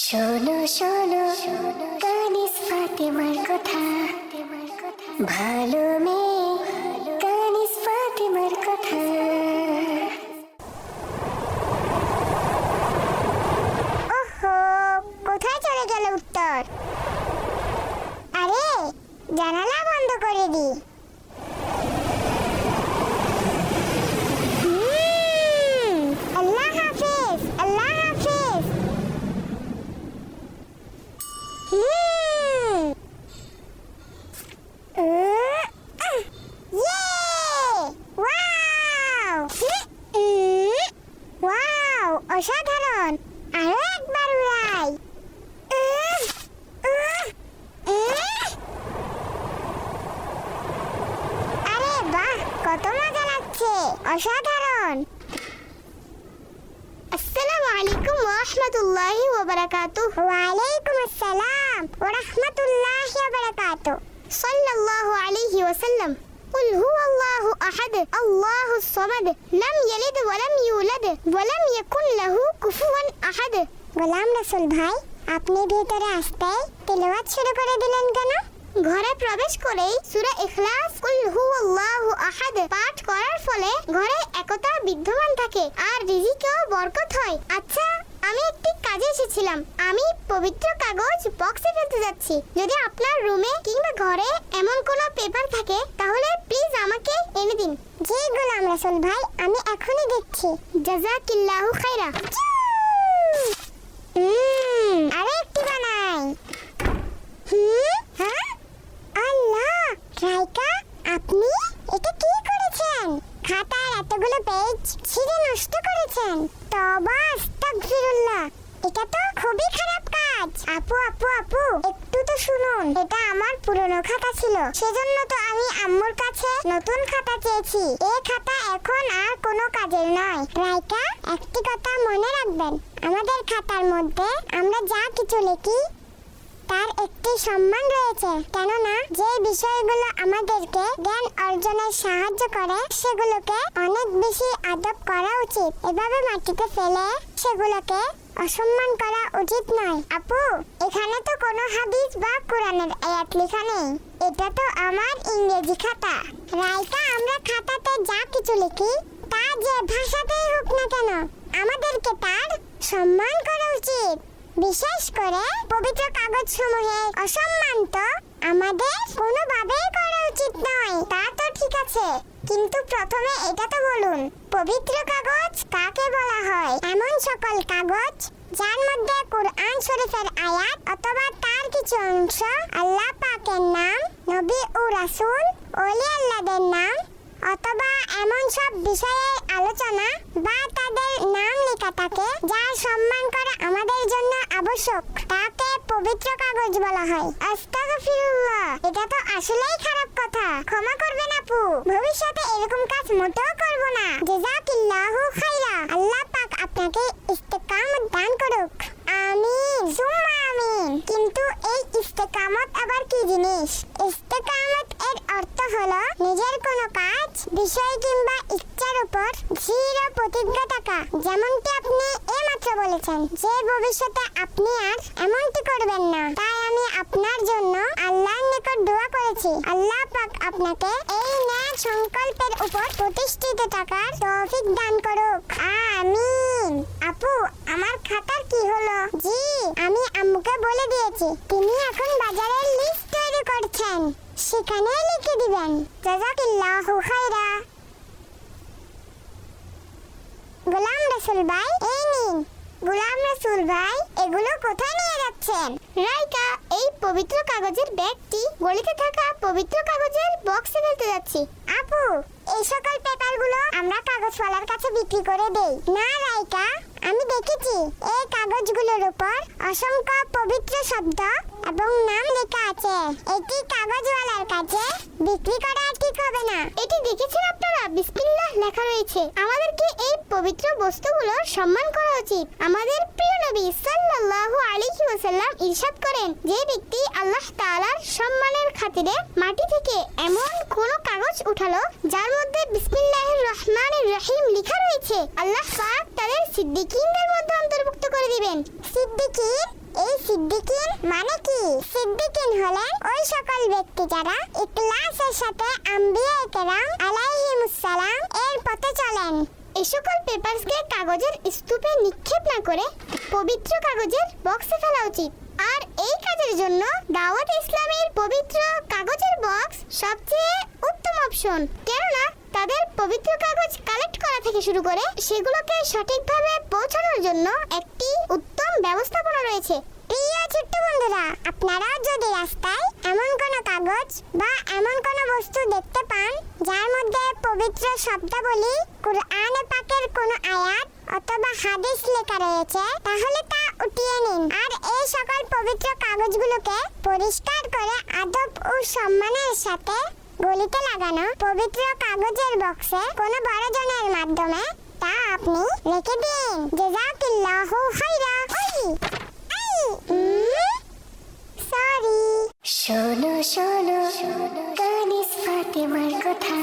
শোনো শোনো কানিস ফাতেমার কথা, ভালো মেয়ে কানিস ফাতেমার কথা। ওহো, কোথায় চলে গেল উত্তর? আরে জানালা বন্ধ করে দি। আল্লাহ হাফেজ, আল্লাহ হাফেজ। অসাধারণ, আরো একবার উড়াই। আরে বাহ, কত মজা লাগছে, অসাধারণ। আসসালামু আলাইকুম ওয়া রাহমাতুল্লাহি ওয়া বারাকাতুহু। ওয়া আলাইকুম আসসালাম ওয়া রাহমাতুল্লাহি ওয়া বারাকাতুহু। সাল্লাল্লাহু আলাইহি ওয়া সাল্লাম। قل هو الله أحد الله الصمد لم يلد ولم يولد ولم يكن له كفوا أحد। গোলাম রাসূল ভাই, আপনি ভিতরে আসতে তেলাওয়াত শুরু করে দিলেন কেন? ঘরে প্রবেশ করেই সূরা ইখলাস কুল হুয়াল্লাহু আহাদ পাঠ করার ফলে ঘরে একতা বিদ্যমান থাকে আর রিজিকেও বরকত হয়। আচ্ছা, আমি একটি কাজে এসেছিলাম। আমি পবিত্র কাগজ বক্সে ফেলতে যাচ্ছি। যদি আপনার রুমে কিংবা ঘরে এমন কোনো পেপার থাকে তাহলে প্লিজ আমাকে এনে দিন। জি গোলাম রাসূল ভাই, আমি এখনই দিচ্ছি। জাযাকিল্লাহু খাইরা। আরে একটি বানাই। হ্যাঁ, আল্লাহ রাইকা, আপনি এটা কি করেছেন? খাতার এতগুলো পেজ ছিঁড়ে নষ্ট করেছেন। তওবা আস্তাগফিরুল্লাহ, এটা তো খুবই খারাপ কাজ। আপু আপু আপু, একটু তো শুনুন। এটা আমার পুরনো খাতা ছিল, সেজন্য তো আমি আম্মুর কাছে নতুন খাতা চেয়েছি। এই খাতা এখন আর কোনো কাজের নয়। রাইকা, একটি কথা মনে রাখবেন, আমাদের খাতার মধ্যে আমরা যা কিছু লিখি তার একটি সম্মান রয়েছে। কেননা যে বিষয়গুলো আমাদেরকে জ্ঞান অর্জনে সাহায্য করে সেগুলোকে অনেক বেশি আদব করা উচিত। এভাবে মাটিতে ফেলে সেগুলোকে অসম্মান করা উচিত নয়। আপু, এখানে তো কোনো হাদিস বা কোরআনের আয়াত লেখা নেই। এটা তো আমার ইংরেজি খাতা। রাইকা, আমরা খাতাতে যা কিছু লিখি তা যে ভাষাতেই হোক না কেন আমাদেরকে তার সম্মান করা উচিত। বিশেষ করে পবিত্র কাগজ সমূহের অসম্মান তো আমাদের কোনোভাবেই করা উচিত নয়। তা তো ঠিক আছে, কিন্তু প্রথমে এটা তো বলুন, পবিত্র কাগজ কাকে বলা হয়? এমন সকল কাগজ যার মধ্যে কুরআন শরীফের আয়াত অথবা তার কিছু অংশ, আল্লাহ পাকের নাম, নবী ও রাসূল, ওলি আল্লাহদের নাম অথবা এমন সব বিষয়ের আলোচনা বা তাদের নাম লেখা থাকে যার সম্মান করা আমাদের জন্য আবশ্যক, তাকে পবিত্র কাগজ বলা হয়। আস্তাগফিরুল্লাহ, এটা তো আসলেই খারাপ কথা। ক্ষমা করবেন আপু, ভবিষ্যতে এরকম কাজ মোটেও করব না। জাযাকিল্লাহু খাইরা। আল্লাহ পাক আপনাকে ইস্তেকামত দান করুক। আমিন সুম্মা আমিন। কিন্তু এই ইস্তেকামত আবার কি জিনিস? ইস্তেকামত এর অর্থ হলো নিজের কোনো কাজ, বিষয় কিংবা ইচ্ছার উপর দৃঢ় প্রতিজ্ঞা থাকা। যেমনটি আপনি এইমাত্র বলেছেন যে ভবিষ্যতে আপনি আর এমনটি করবেন না। তাই আমি আপনার জন্য আল্লাহর নিকট দোয়া করেছি, আল্লাহ পাক আপনাকে এই ন্যায় সংকল্পের উপর প্রতিষ্ঠিত থাকার তৌফিক দান করুক। আমিন। আপু, আমার খাতার কি হলো? জি, আমি আম্মুকে বলে দিয়েছি। তিনি এখন বাজারের লিস্ট তৈরি করছেন, সেখানে লিখে দিবেন। জাযাকিল্লাহু খাইরা। গোলাম রাসূল ভাই, এই নিন। গোলাম রাসূল ভাই, এগুলো কোথায় নিয়ে যাচ্ছেন? রাইকা, এই পবিত্র কাগজের ব্যাগটি গলিতে থাকা পবিত্র কাগজের বক্সে ফেলতে যাচ্ছি। আপু, এই সকল পেপারগুলো আমরা কাগজওয়ালার কাছে বিক্রি করে দেই। না রাইকা, আমি দেখেছি এই কাগজগুলোর উপর অসংখ্য পবিত্র শব্দ এবং নাম লেখা আছে। এটি কাগজওয়ালার কাছে বিক্রি করা ঠিক হবে না। এটি দেখেছেন আপনারা? বিসমিল্লাহ লেখা রয়েছে। আমাদেরকে এই পবিত্র বস্তুগুলোর সম্মান করা উচিত। আমাদের প্রিয় নবী সাল্লাল্লাহু আলাইহি ওয়াসাল্লাম ইরশাদ করেন, যে ব্যক্তি আল্লাহ তাআলার সম্মানের খাতিরে মাটি থেকে এমন কোনো কাগজ উঠালো যার মধ্যে বিসমিল্লাহির রহমানির রহিম লেখা রয়েছে, আল্লাহ পাক তাদের সিদ্দিকীনদের মধ্যে অন্তর্ভুক্ত করে দিবেন। সিদ্দিকীন সিদ্দিকিন মানে কি? সিদ্দিকিন হলেন ওই সকল ব্যক্তি যারা ইখলাসের সাথে আম্বিয়া কেরাম আলাইহিমুসসালাম এর পথে চলেন। এই সকল পেপারসকে কাগজের স্তূপে নিক্ষেপ না করে পবিত্র কাগজের বক্সে ফেলা উচিত। আর এই কাজের জন্য দাওয়াত ইসলামের পবিত্র কাগজের বক্স সবচেয়ে উত্তম অপশন, কেননা তাদের পবিত্র কাগজ কালেক্ট করা থেকে শুরু করে সেগুলোকে সঠিকভাবে পৌঁছানোর জন্য একটি উত্তম ব্যবস্থাপনা রয়েছে। প্রিয় ছোট্ট বন্ধুরা, আপনারাও যদি রাস্তায় এমন কোনো কাগজ বা এমন কোনো বস্তু দেখতে পান যার মধ্যে পবিত্র শব্দাবলী, কুরআনে পাকের কোনো আয়াত অথবা হাদিস লেখা রয়েছে, তাহলে তা উঠিয়ে নিন। আর এই সকল পবিত্র কাগজগুলোকে পরিষ্কার করে আদব ও সম্মানের সাথে গলিতে লাগানো পবিত্র কাগজের বক্সে কোনো বড়জনের মাধ্যমে তা আপনি রেখে দিন। জাযাকিল্লাহু খাইরা। শোনো শোনো কানিস ফাতেমার কথা।